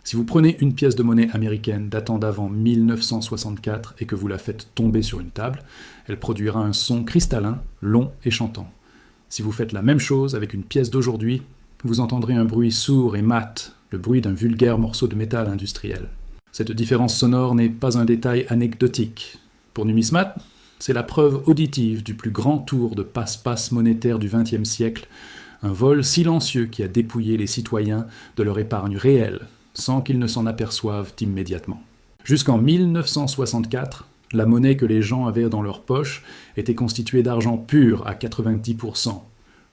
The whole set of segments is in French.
Si vous prenez une pièce de monnaie américaine datant d'avant 1964 et que vous la faites tomber sur une table, elle produira un son cristallin, long et chantant. Si vous faites la même chose avec une pièce d'aujourd'hui, vous entendrez un bruit sourd et mat, le bruit d'un vulgaire morceau de métal industriel. Cette différence sonore n'est pas un détail anecdotique. Pour Numismat, c'est la preuve auditive du plus grand tour de passe-passe monétaire du XXe siècle, un vol silencieux qui a dépouillé les citoyens de leur épargne réelle, sans qu'ils ne s'en aperçoivent immédiatement. Jusqu'en 1964, la monnaie que les gens avaient dans leur poche était constituée d'argent pur à 90%.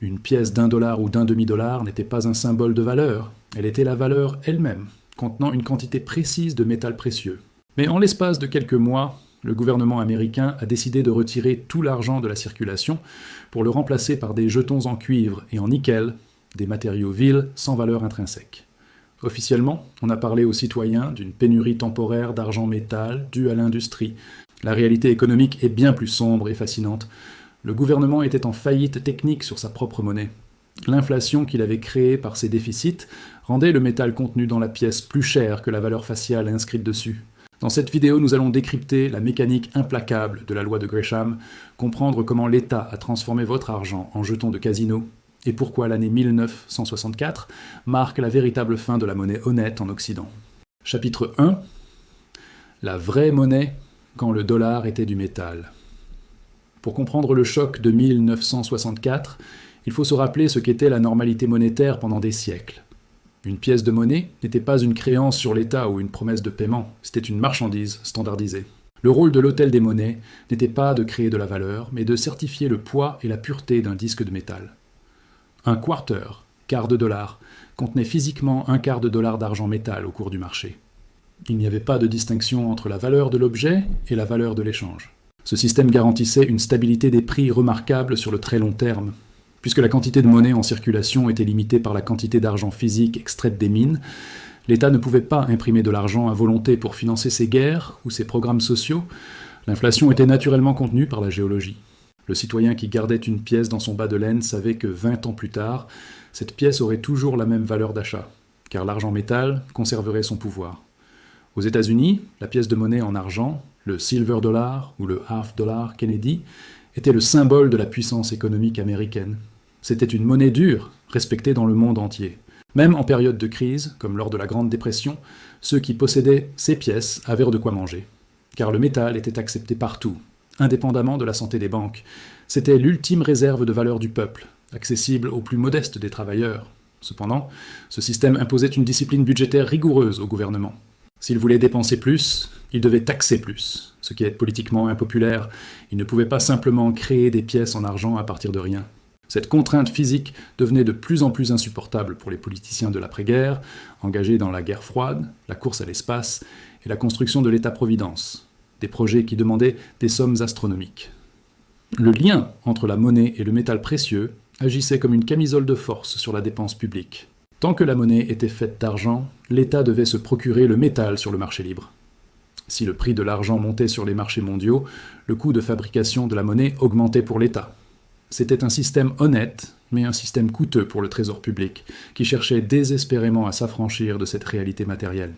Une pièce d'$1 ou d'un demi-dollar n'était pas un symbole de valeur, elle était la valeur elle-même, contenant une quantité précise de métal précieux. Mais en l'espace de quelques mois, le gouvernement américain a décidé de retirer tout l'argent de la circulation pour le remplacer par des jetons en cuivre et en nickel, des matériaux vils sans valeur intrinsèque. Officiellement, on a parlé aux citoyens d'une pénurie temporaire d'argent-métal due à l'industrie. La réalité économique est bien plus sombre et fascinante. Le gouvernement était en faillite technique sur sa propre monnaie. L'inflation qu'il avait créée par ses déficits rendait le métal contenu dans la pièce plus cher que la valeur faciale inscrite dessus. Dans cette vidéo, nous allons décrypter la mécanique implacable de la loi de Gresham, comprendre comment l'État a transformé votre argent en jetons de casino, et pourquoi l'année 1964 marque la véritable fin de la monnaie honnête en Occident. Chapitre 1. La vraie monnaie quand le dollar était du métal. Pour comprendre le choc de 1964, il faut se rappeler ce qu'était la normalité monétaire pendant des siècles. Une pièce de monnaie n'était pas une créance sur l'État ou une promesse de paiement, c'était une marchandise standardisée. Le rôle de l'hôtel des monnaies n'était pas de créer de la valeur, mais de certifier le poids et la pureté d'un disque de métal. Un quarter, quart de dollar, contenait physiquement un quart de dollar d'argent métal au cours du marché. Il n'y avait pas de distinction entre la valeur de l'objet et la valeur de l'échange. Ce système garantissait une stabilité des prix remarquable sur le très long terme. Puisque la quantité de monnaie en circulation était limitée par la quantité d'argent physique extraite des mines, l'État ne pouvait pas imprimer de l'argent à volonté pour financer ses guerres ou ses programmes sociaux. L'inflation était naturellement contenue par la géologie. Le citoyen qui gardait une pièce dans son bas de laine savait que 20 ans plus tard, cette pièce aurait toujours la même valeur d'achat, car l'argent métal conserverait son pouvoir. Aux États-Unis, la pièce de monnaie en argent, le silver dollar ou le half dollar Kennedy, était le symbole de la puissance économique américaine. C'était une monnaie dure, respectée dans le monde entier. Même en période de crise, comme lors de la Grande Dépression, ceux qui possédaient ces pièces avaient de quoi manger. Car le métal était accepté partout, indépendamment de la santé des banques. C'était l'ultime réserve de valeur du peuple, accessible aux plus modestes des travailleurs. Cependant, ce système imposait une discipline budgétaire rigoureuse au gouvernement. S'il voulait dépenser plus, il devait taxer plus, ce qui est politiquement impopulaire. Il ne pouvait pas simplement créer des pièces en argent à partir de rien. Cette contrainte physique devenait de plus en plus insupportable pour les politiciens de l'après-guerre, engagés dans la guerre froide, la course à l'espace et la construction de l'État-providence, des projets qui demandaient des sommes astronomiques. Le lien entre la monnaie et le métal précieux agissait comme une camisole de force sur la dépense publique. Tant que la monnaie était faite d'argent, l'État devait se procurer le métal sur le marché libre. Si le prix de l'argent montait sur les marchés mondiaux, le coût de fabrication de la monnaie augmentait pour l'État. C'était un système honnête, mais un système coûteux pour le trésor public, qui cherchait désespérément à s'affranchir de cette réalité matérielle.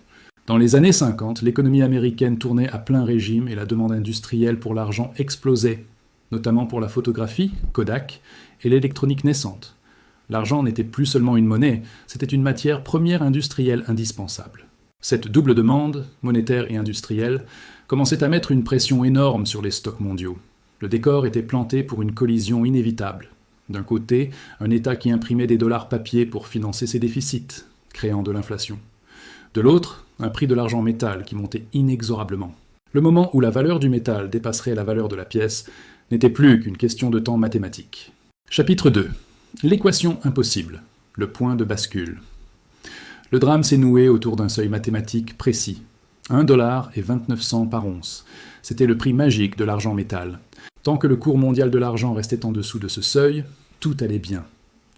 Dans les années 50, l'économie américaine tournait à plein régime et la demande industrielle pour l'argent explosait, notamment pour la photographie, Kodak, et l'électronique naissante. L'argent n'était plus seulement une monnaie, c'était une matière première industrielle indispensable. Cette double demande, monétaire et industrielle, commençait à mettre une pression énorme sur les stocks mondiaux. Le décor était planté pour une collision inévitable. D'un côté, un État qui imprimait des dollars papier pour financer ses déficits, créant de l'inflation. De l'autre, un prix de l'argent métal qui montait inexorablement. Le moment où la valeur du métal dépasserait la valeur de la pièce n'était plus qu'une question de temps mathématique. Chapitre 2. L'équation impossible. Le point de bascule. Le drame s'est noué autour d'un seuil mathématique précis. 1 dollar et 29 cents par once. C'était le prix magique de l'argent métal. Tant que le cours mondial de l'argent restait en dessous de ce seuil, tout allait bien.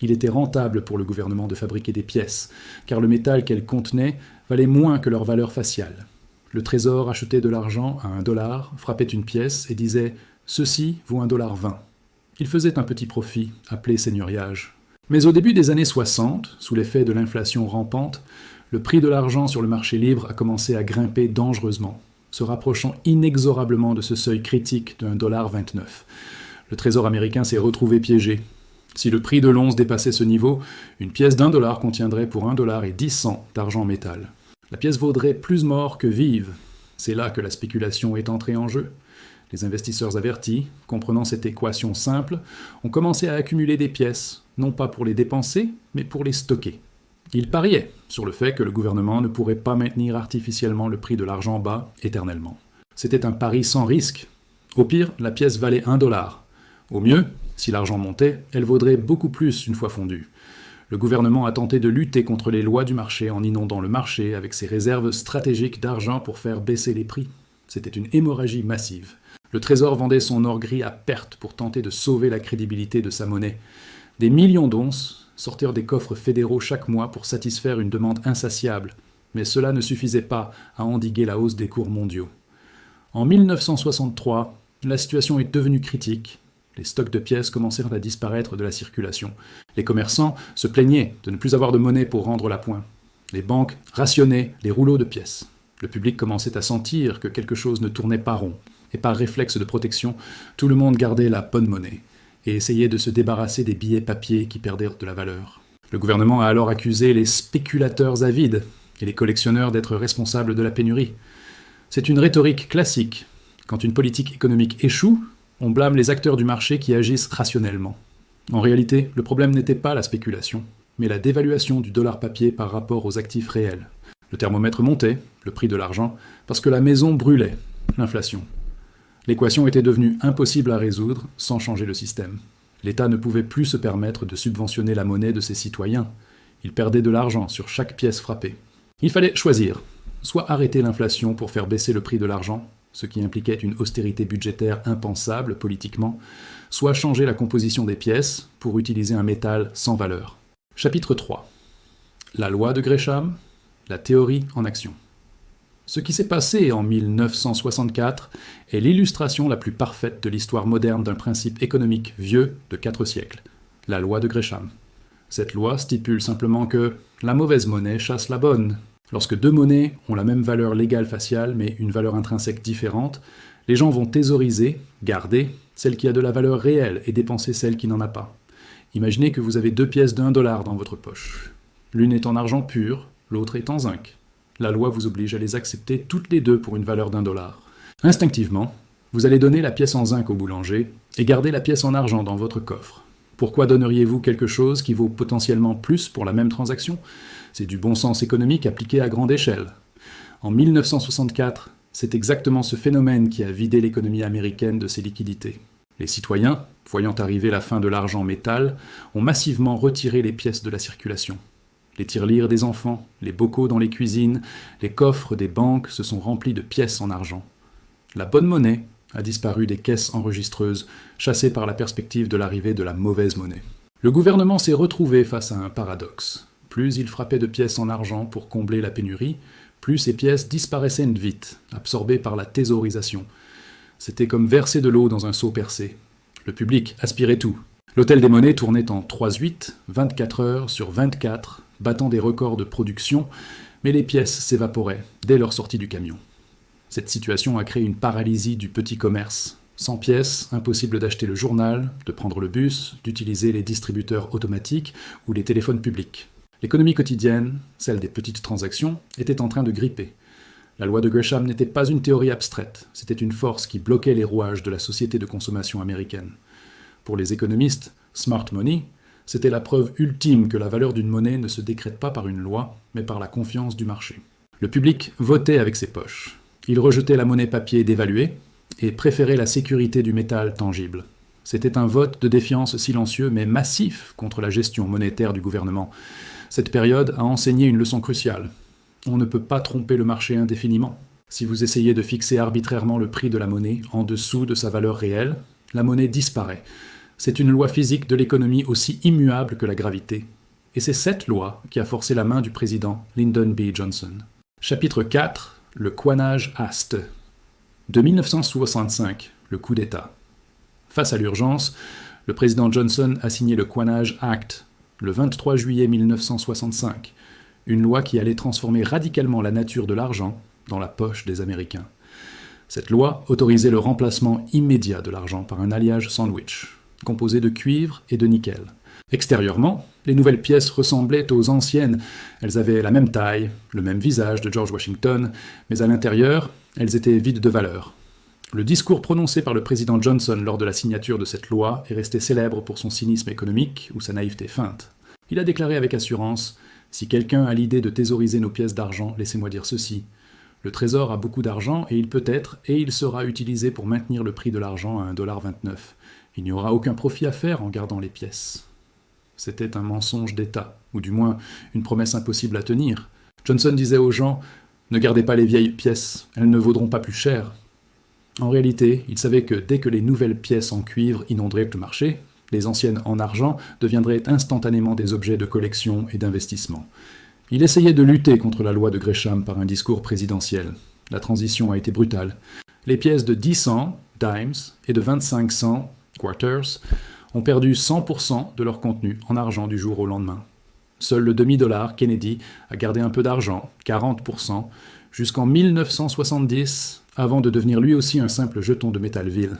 Il était rentable pour le gouvernement de fabriquer des pièces, car le métal qu'elles contenaient valait moins que leur valeur faciale. Le trésor achetait de l'argent à 1 dollar, frappait une pièce et disait « Ceci vaut 1,20 $. Il faisait un petit profit, appelé seigneuriage. Mais au début des années 60, sous l'effet de l'inflation rampante, le prix de l'argent sur le marché libre a commencé à grimper dangereusement, se rapprochant inexorablement de ce seuil critique de 1,29 $. Le Trésor américain s'est retrouvé piégé. Si le prix de l'once dépassait ce niveau, une pièce d'1 $ contiendrait pour 1,10 $ d'argent métal. La pièce vaudrait plus mort que vive. C'est là que la spéculation est entrée en jeu. Les investisseurs avertis, comprenant cette équation simple, ont commencé à accumuler des pièces, non pas pour les dépenser, mais pour les stocker. Ils pariaient sur le fait que le gouvernement ne pourrait pas maintenir artificiellement le prix de l'argent bas éternellement. C'était un pari sans risque. Au pire, la pièce valait 1 $. Au mieux, si l'argent montait, elle vaudrait beaucoup plus une fois fondue. Le gouvernement a tenté de lutter contre les lois du marché en inondant le marché avec ses réserves stratégiques d'argent pour faire baisser les prix. C'était une hémorragie massive. Le Trésor vendait son or gris à perte pour tenter de sauver la crédibilité de sa monnaie. Des millions d'onces sortirent des coffres fédéraux chaque mois pour satisfaire une demande insatiable, mais cela ne suffisait pas à endiguer la hausse des cours mondiaux. En 1963, la situation est devenue critique. Les stocks de pièces commencèrent à disparaître de la circulation. Les commerçants se plaignaient de ne plus avoir de monnaie pour rendre l'appoint. Les banques rationnaient les rouleaux de pièces. Le public commençait à sentir que quelque chose ne tournait pas rond. Et par réflexe de protection, tout le monde gardait la bonne monnaie et essayait de se débarrasser des billets papier qui perdaient de la valeur. Le gouvernement a alors accusé les spéculateurs avides et les collectionneurs d'être responsables de la pénurie. C'est une rhétorique classique. Quand une politique économique échoue, on blâme les acteurs du marché qui agissent rationnellement. En réalité, le problème n'était pas la spéculation, mais la dévaluation du dollar papier par rapport aux actifs réels. Le thermomètre montait, le prix de l'argent, parce que la maison brûlait, l'inflation. L'équation était devenue impossible à résoudre sans changer le système. L'État ne pouvait plus se permettre de subventionner la monnaie de ses citoyens. Il perdait de l'argent sur chaque pièce frappée. Il fallait choisir, soit arrêter l'inflation pour faire baisser le prix de l'argent, ce qui impliquait une austérité budgétaire impensable politiquement, soit changer la composition des pièces pour utiliser un métal sans valeur. Chapitre 3. La loi de Gresham, la théorie en action. Ce qui s'est passé en 1964 est l'illustration la plus parfaite de l'histoire moderne d'un principe économique vieux de 4 siècles, la loi de Gresham. Cette loi stipule simplement que la mauvaise monnaie chasse la bonne. Lorsque deux monnaies ont la même valeur légale faciale mais une valeur intrinsèque différente, les gens vont thésauriser, garder, celle qui a de la valeur réelle et dépenser celle qui n'en a pas. Imaginez que vous avez 2 pièces de 1 $ dans votre poche. L'une est en argent pur, l'autre est en zinc. La loi vous oblige à les accepter toutes les deux pour une valeur d'1 $. Instinctivement, vous allez donner la pièce en zinc au boulanger et garder la pièce en argent dans votre coffre. Pourquoi donneriez-vous quelque chose qui vaut potentiellement plus pour la même transaction ? C'est du bon sens économique appliqué à grande échelle. En 1964, c'est exactement ce phénomène qui a vidé l'économie américaine de ses liquidités. Les citoyens, voyant arriver la fin de l'argent métal, ont massivement retiré les pièces de la circulation. Les tirelires des enfants, les bocaux dans les cuisines, les coffres des banques se sont remplis de pièces en argent. La bonne monnaie a disparu des caisses enregistreuses, chassées par la perspective de l'arrivée de la mauvaise monnaie. Le gouvernement s'est retrouvé face à un paradoxe. Plus il frappait de pièces en argent pour combler la pénurie, plus ces pièces disparaissaient vite, absorbées par la thésaurisation. C'était comme verser de l'eau dans un seau percé. Le public aspirait tout. L'hôtel des monnaies tournait en 3/8, 24 heures sur 24, battant des records de production, mais les pièces s'évaporaient dès leur sortie du camion. Cette situation a créé une paralysie du petit commerce. Sans pièces, impossible d'acheter le journal, de prendre le bus, d'utiliser les distributeurs automatiques ou les téléphones publics. L'économie quotidienne, celle des petites transactions, était en train de gripper. La loi de Gresham n'était pas une théorie abstraite, c'était une force qui bloquait les rouages de la société de consommation américaine. Pour les économistes, smart money, c'était la preuve ultime que la valeur d'une monnaie ne se décrète pas par une loi, mais par la confiance du marché. Le public votait avec ses poches. Il rejetait la monnaie papier dévaluée et préférait la sécurité du métal tangible. C'était un vote de défiance silencieux mais massif contre la gestion monétaire du gouvernement. Cette période a enseigné une leçon cruciale. On ne peut pas tromper le marché indéfiniment. Si vous essayez de fixer arbitrairement le prix de la monnaie en dessous de sa valeur réelle, la monnaie disparaît. C'est une loi physique de l'économie aussi immuable que la gravité. Et c'est cette loi qui a forcé la main du président Lyndon B. Johnson. Chapitre 4. Le coinage Ast. De 1965, le coup d'État. Face à l'urgence, le président Johnson a signé le Coinage Act le 23 juillet 1965, une loi qui allait transformer radicalement la nature de l'argent dans la poche des Américains. Cette loi autorisait le remplacement immédiat de l'argent par un alliage sandwich, composé de cuivre et de nickel. Extérieurement, les nouvelles pièces ressemblaient aux anciennes. Elles avaient la même taille, le même visage de George Washington, mais à l'intérieur, elles étaient vides de valeur. Le discours prononcé par le président Johnson lors de la signature de cette loi est resté célèbre pour son cynisme économique ou sa naïveté feinte. Il a déclaré avec assurance « Si quelqu'un a l'idée de thésauriser nos pièces d'argent, laissez-moi dire ceci. Le Trésor a beaucoup d'argent et il peut être et il sera utilisé pour maintenir le prix de l'argent à 1,29 $. Il n'y aura aucun profit à faire en gardant les pièces. » C'était un mensonge d'État, ou du moins une promesse impossible à tenir. Johnson disait aux gens « Ne gardez pas les vieilles pièces, elles ne vaudront pas plus cher. » En réalité, il savait que dès que les nouvelles pièces en cuivre inonderaient le marché, les anciennes en argent deviendraient instantanément des objets de collection et d'investissement. Il essayait de lutter contre la loi de Gresham par un discours présidentiel. La transition a été brutale. Les pièces de 10 cents, dimes, et de 25 cents, quarters, ont perdu 100% de leur contenu en argent du jour au lendemain. Seul le demi-dollar Kennedy a gardé un peu d'argent, 40%, jusqu'en 1970, avant de devenir lui aussi un simple jeton de métal vil.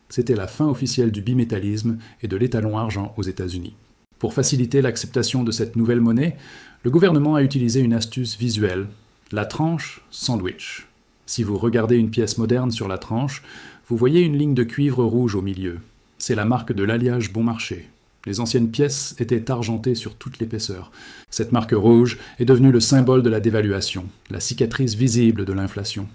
C'était la fin officielle du bimétallisme et de l'étalon argent aux États-Unis. Pour faciliter l'acceptation de cette nouvelle monnaie, le gouvernement a utilisé une astuce visuelle, la tranche sandwich. Si vous regardez une pièce moderne sur la tranche, vous voyez une ligne de cuivre rouge au milieu. C'est la marque de l'alliage bon marché. Les anciennes pièces étaient argentées sur toute l'épaisseur. Cette marque rouge est devenue le symbole de la dévaluation, la cicatrice visible de l'inflation.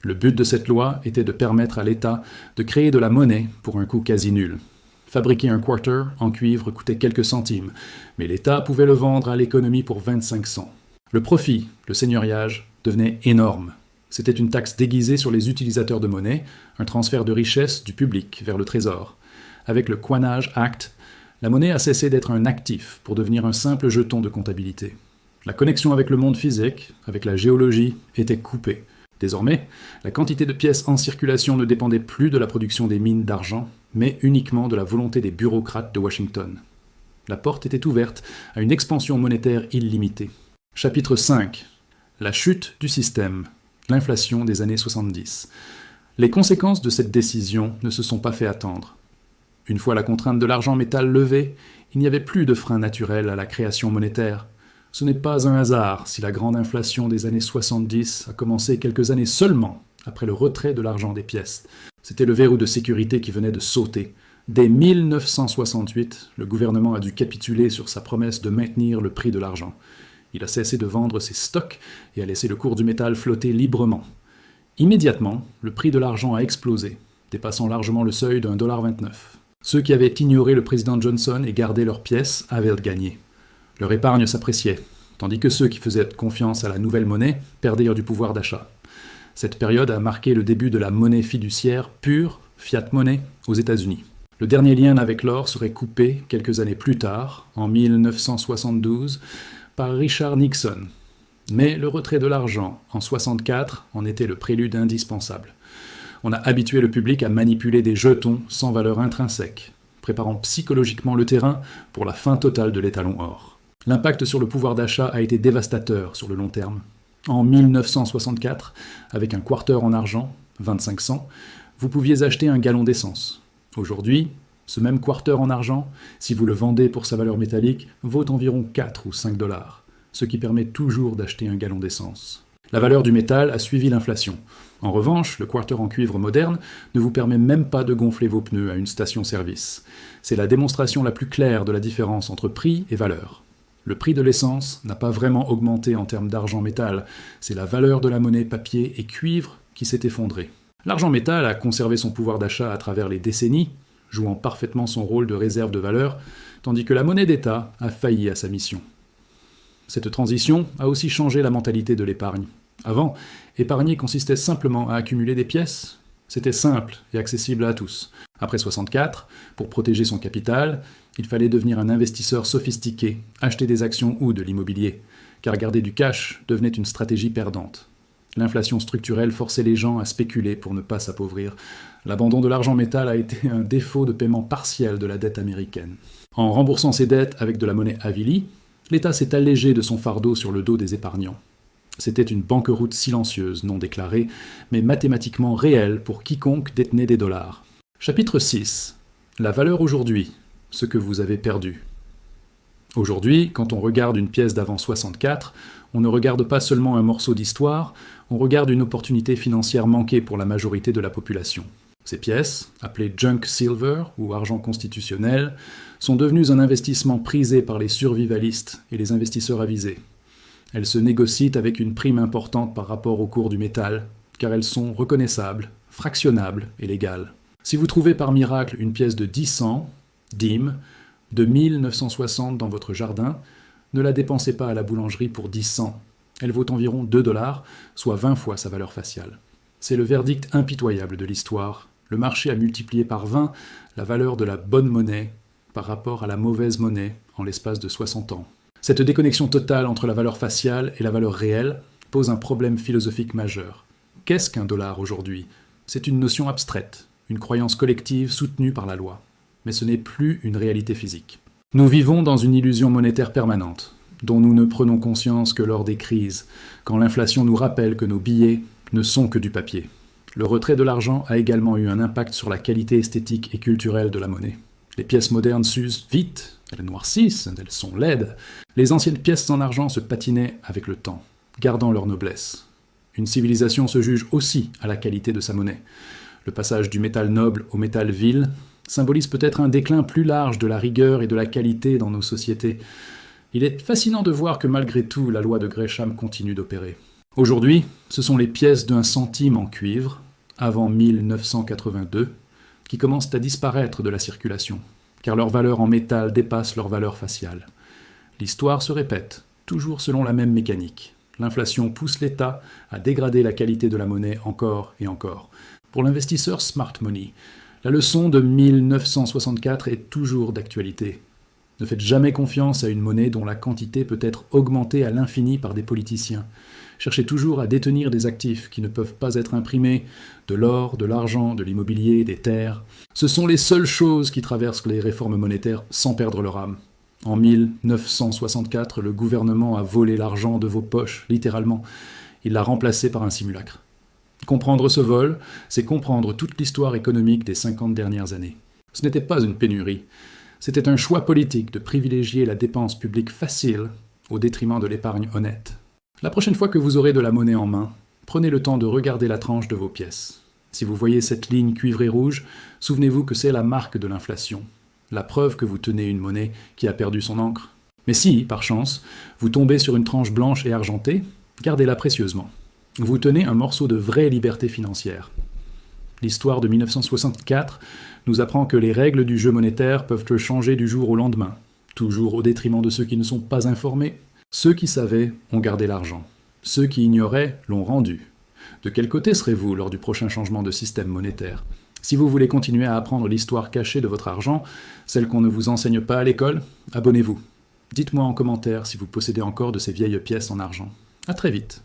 Le but de cette loi était de permettre à l'État de créer de la monnaie pour un coût quasi nul. Fabriquer un quarter en cuivre coûtait quelques centimes, mais l'État pouvait le vendre à l'économie pour 25 cents. Le profit, le seigneuriage, devenait énorme. C'était une taxe déguisée sur les utilisateurs de monnaie, un transfert de richesse du public vers le trésor. Avec le Coinage Act, la monnaie a cessé d'être un actif pour devenir un simple jeton de comptabilité. La connexion avec le monde physique, avec la géologie, était coupée. Désormais, la quantité de pièces en circulation ne dépendait plus de la production des mines d'argent, mais uniquement de la volonté des bureaucrates de Washington. La porte était ouverte à une expansion monétaire illimitée. Chapitre 5. La chute du système. L'inflation des années 70. Les conséquences de cette décision ne se sont pas fait attendre. Une fois la contrainte de l'argent métal levée, il n'y avait plus de frein naturel à la création monétaire. Ce n'est pas un hasard si la grande inflation des années 70 a commencé quelques années seulement après le retrait de l'argent des pièces. C'était le verrou de sécurité qui venait de sauter. Dès 1968, le gouvernement a dû capituler sur sa promesse de maintenir le prix de l'argent. Il a cessé de vendre ses stocks et a laissé le cours du métal flotter librement. Immédiatement, le prix de l'argent a explosé, dépassant largement le seuil de 1,29 $. Ceux qui avaient ignoré le président Johnson et gardé leurs pièces avaient gagné. Leur épargne s'appréciait, tandis que ceux qui faisaient confiance à la nouvelle monnaie perdirent du pouvoir d'achat. Cette période a marqué le début de la monnaie fiduciaire pure, fiat money, aux États-Unis. Le dernier lien avec l'or serait coupé quelques années plus tard, en 1972, par Richard Nixon. Mais le retrait de l'argent, en 1964, en était le prélude indispensable. On a habitué le public à manipuler des jetons sans valeur intrinsèque, préparant psychologiquement le terrain pour la fin totale de l'étalon or. L'impact sur le pouvoir d'achat a été dévastateur sur le long terme. En 1964, avec un quarter en argent, 25 cents, vous pouviez acheter un gallon d'essence. Aujourd'hui, ce même quarter en argent, si vous le vendez pour sa valeur métallique, vaut environ 4 ou 5 $, ce qui permet toujours d'acheter un gallon d'essence. La valeur du métal a suivi l'inflation. En revanche, le quarter en cuivre moderne ne vous permet même pas de gonfler vos pneus à une station-service. C'est la démonstration la plus claire de la différence entre prix et valeur. Le prix de l'essence n'a pas vraiment augmenté en termes d'argent-métal, c'est la valeur de la monnaie papier et cuivre qui s'est effondrée. L'argent-métal a conservé son pouvoir d'achat à travers les décennies, jouant parfaitement son rôle de réserve de valeur, tandis que la monnaie d'État a failli à sa mission. Cette transition a aussi changé la mentalité de l'épargne. Avant, épargner consistait simplement à accumuler des pièces. C'était simple et accessible à tous. Après 64, pour protéger son capital, il fallait devenir un investisseur sophistiqué, acheter des actions ou de l'immobilier, car garder du cash devenait une stratégie perdante. L'inflation structurelle forçait les gens à spéculer pour ne pas s'appauvrir. L'abandon de l'argent métal a été un défaut de paiement partiel de la dette américaine. En remboursant ses dettes avec de la monnaie Avili, L'État s'est allégé de son fardeau sur le dos des épargnants. C'était une banqueroute silencieuse, non déclarée, mais mathématiquement réelle pour quiconque détenait des dollars. Chapitre 6. La valeur aujourd'hui, ce que vous avez perdu. Aujourd'hui, quand on regarde une pièce d'avant 64, on ne regarde pas seulement un morceau d'histoire, on regarde une opportunité financière manquée pour la majorité de la population. Ces pièces, appelées junk silver ou argent constitutionnel, sont devenues un investissement prisé par les survivalistes et les investisseurs avisés. Elles se négocient avec une prime importante par rapport au cours du métal, car elles sont reconnaissables, fractionnables et légales. Si vous trouvez par miracle une pièce de 10 cents, DIM, de 1960 dans votre jardin, ne la dépensez pas à la boulangerie pour 10 cents. Elle vaut environ 2 $, soit 20 fois sa valeur faciale. C'est le verdict impitoyable de l'histoire. Le marché a multiplié par 20 la valeur de la bonne monnaie par rapport à la mauvaise monnaie en l'espace de 60 ans. Cette déconnexion totale entre la valeur faciale et la valeur réelle pose un problème philosophique majeur. Qu'est-ce qu'un dollar aujourd'hui? C'est une notion abstraite, une croyance collective soutenue par la loi. Mais ce n'est plus une réalité physique. Nous vivons dans une illusion monétaire permanente, dont nous ne prenons conscience que lors des crises, quand l'inflation nous rappelle que nos billets ne sont que du papier. Le retrait de l'argent a également eu un impact sur la qualité esthétique et culturelle de la monnaie. Les pièces modernes s'usent vite, elles noircissent, elles sont laides. Les anciennes pièces en argent se patinaient avec le temps, gardant leur noblesse. Une civilisation se juge aussi à la qualité de sa monnaie. Le passage du métal noble au métal vil symbolise peut-être un déclin plus large de la rigueur et de la qualité dans nos sociétés. Il est fascinant de voir que malgré tout, la loi de Gresham continue d'opérer. Aujourd'hui, ce sont les pièces d'1 centime en cuivre, avant 1982, qui commencent à disparaître de la circulation, car leur valeur en métal dépasse leur valeur faciale. L'histoire se répète, toujours selon la même mécanique. L'inflation pousse l'État à dégrader la qualité de la monnaie encore et encore. Pour l'investisseur smart money, la leçon de 1964 est toujours d'actualité. Ne faites jamais confiance à une monnaie dont la quantité peut être augmentée à l'infini par des politiciens. Cherchez toujours à détenir des actifs qui ne peuvent pas être imprimés, de l'or, de l'argent, de l'immobilier, des terres. Ce sont les seules choses qui traversent les réformes monétaires sans perdre leur âme. En 1964, le gouvernement a volé l'argent de vos poches, littéralement. Il l'a remplacé par un simulacre. Comprendre ce vol, c'est comprendre toute l'histoire économique des 50 dernières années. Ce n'était pas une pénurie. C'était un choix politique de privilégier la dépense publique facile au détriment de l'épargne honnête. La prochaine fois que vous aurez de la monnaie en main, prenez le temps de regarder la tranche de vos pièces. Si vous voyez cette ligne cuivrée rouge, souvenez-vous que c'est la marque de l'inflation, la preuve que vous tenez une monnaie qui a perdu son encre. Mais si, par chance, vous tombez sur une tranche blanche et argentée, gardez-la précieusement. Vous tenez un morceau de vraie liberté financière. L'histoire de 1964 nous apprend que les règles du jeu monétaire peuvent changer du jour au lendemain, toujours au détriment de ceux qui ne sont pas informés. Ceux qui savaient ont gardé l'argent. Ceux qui ignoraient l'ont rendu. De quel côté serez-vous lors du prochain changement de système monétaire? Si vous voulez continuer à apprendre l'histoire cachée de votre argent, celle qu'on ne vous enseigne pas à l'école, abonnez-vous. Dites-moi en commentaire si vous possédez encore de ces vieilles pièces en argent. À très vite.